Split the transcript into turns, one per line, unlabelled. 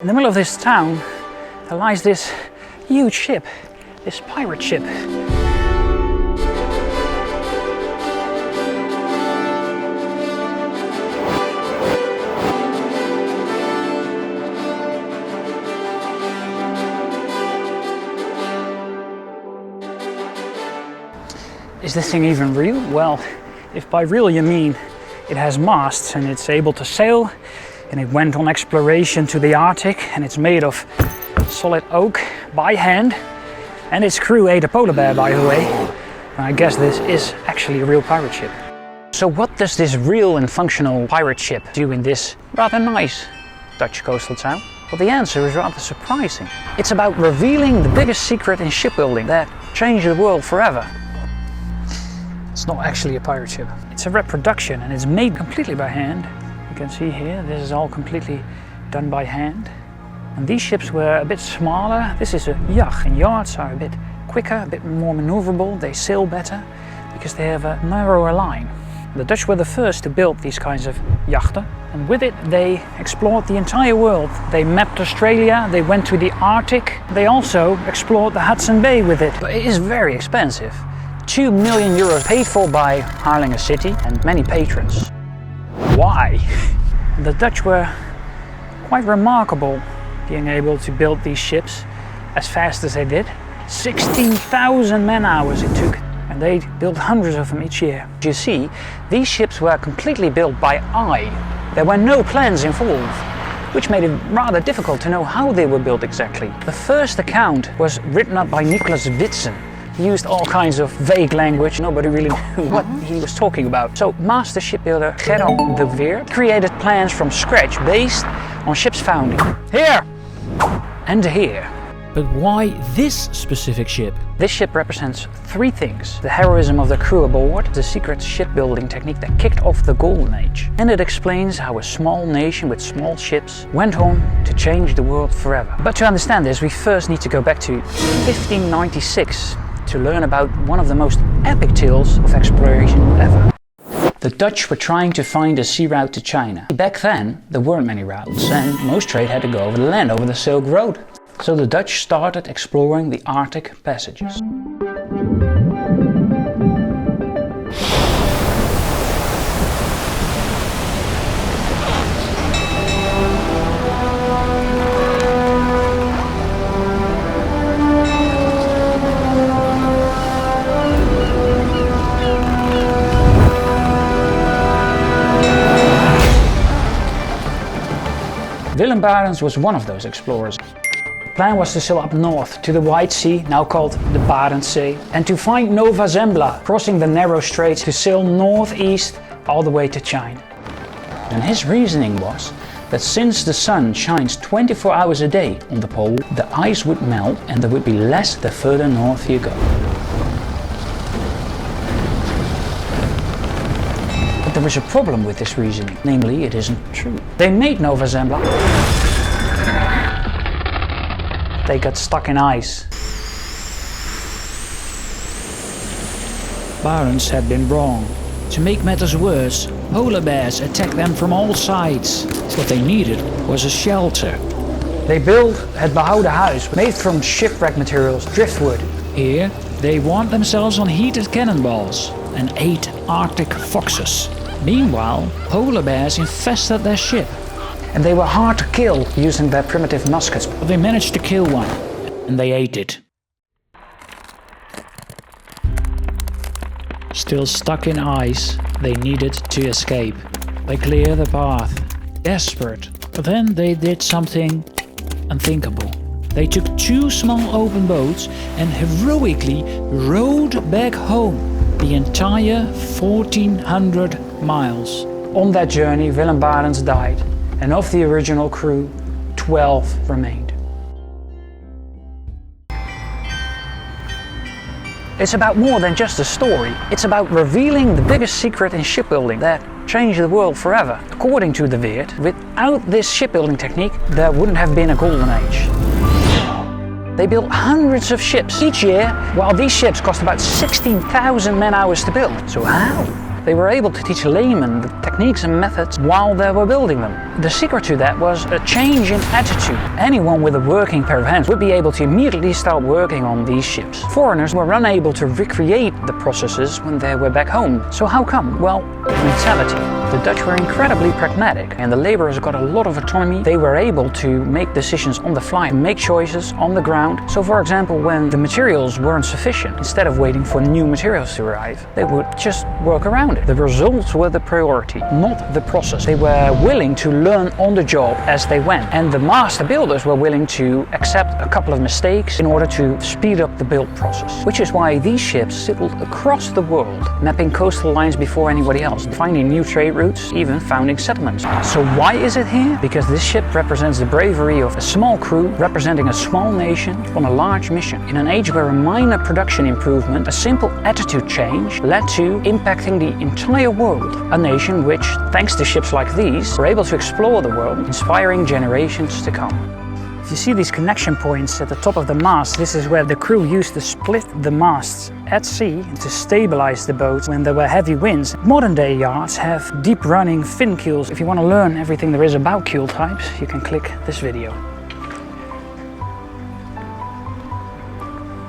In the middle of this town, there lies this huge ship, this pirate ship. Is this thing even real? Well, if by real you mean it has masts and it's able to sail, and it went on exploration to the Arctic, and it's made of solid oak by hand, and its crew ate a polar bear, by the way, I guess this is actually a real pirate ship. So what does this real and functional pirate ship do in this rather nice Dutch coastal town? Well, the answer is rather surprising. It's about revealing the biggest secret in shipbuilding that changed the world forever. It's not actually a pirate ship. It's a reproduction, and it's made completely by hand. You can see here, this is all completely done by hand. And these ships were a bit smaller. This is a yacht, and yachts are a bit quicker, a bit more maneuverable. They sail better because they have a narrower line. The Dutch were the first to build these kinds of yachten, and with it they explored the entire world. They mapped Australia, they went to the Arctic. They also explored the Hudson Bay with it. But it is very expensive. 2 million euros paid for by Harlingen City and many patrons. Why? The Dutch were quite remarkable being able to build these ships as fast as they did. 16,000 man-hours it took, and they built hundreds of them each year. You see, these ships were completely built by eye. There were no plans involved, which made it rather difficult to know how they were built exactly. The first account was written up by Nicholas Witsen. He used all kinds of vague language. Nobody really knew what he was talking about. So master shipbuilder Gerald de Weert created plans from scratch based on ships founding. Here and here.
But why this specific ship?
This ship represents three things: the heroism of the crew aboard, the secret shipbuilding technique that kicked off the Golden Age, and it explains how a small nation with small ships went on to change the world forever. But to understand this, we first need to go back to 1596 to learn about one of the most epic tales of exploration ever. The Dutch were trying to find a sea route to China. Back then, there weren't many routes, and most trade had to go over the land, over the Silk Road. So the Dutch started exploring the Arctic passages. Willem Barents was one of those explorers. The plan was to sail up north to the White Sea, now called the Barents Sea, and to find Nova Zembla, crossing the narrow straits to sail northeast all the way to China. And his reasoning was that since the sun shines 24 hours a day on the pole, the ice would melt and there would be less the further north you go. But there was a problem with this reasoning, namely it isn't true. They made Nova Zembla. They got stuck in ice.
Barents had been wrong. To make matters worse, polar bears attacked them from all sides. What they needed was a shelter.
They built het Behouden Huis, made from shipwreck materials, driftwood.
Here, they warmed themselves on heated cannonballs and ate Arctic foxes. Meanwhile, polar bears infested their ship.
And they were hard to kill using their primitive muskets.
But they managed to kill one, and they ate it. Still stuck in ice, they needed to escape. They cleared the path, desperate. But then they did something unthinkable. They took 2 small open boats and heroically rowed back home the entire 1400 miles.
On that journey, Willem Barents died, and of the original crew, 12 remained. It's about more than just a story. It's about revealing the biggest secret in shipbuilding that changed the world forever. According to de Weert, without this shipbuilding technique, there wouldn't have been a golden age. They built hundreds of ships each year, while these ships cost about 16,000 man-hours to build. So how? They were able to teach laymen the techniques and methods while they were building them. The secret to that was a change in attitude. Anyone with a working pair of hands would be able to immediately start working on these ships. Foreigners were unable to recreate the processes when they were back home. So how come? Well, mentality. The Dutch were incredibly pragmatic and the laborers got a lot of autonomy. They were able to make decisions on the fly, make choices on the ground. So for example, when the materials weren't sufficient, instead of waiting for new materials to arrive, they would just work around it. The results were the priority, not the process. They were willing to learn on the job as they went. And the master builders were willing to accept a couple of mistakes in order to speed up the build process. Which is why these ships sailed across the world, mapping coastal lines before anybody else, finding new trade routes, even founding settlements. So why is it here? Because this ship represents the bravery of a small crew representing a small nation on a large mission. In an age where a minor production improvement, a simple attitude change, led to impacting the entire world. A nation which, thanks to ships like these, were able to explore the world, inspiring generations to come. If you see these connection points at the top of the mast, this is where the crew used to split the masts at sea to stabilize the boats when there were heavy winds. Modern day yachts have deep running fin keels. If you want to learn everything there is about keel types, you can click this video.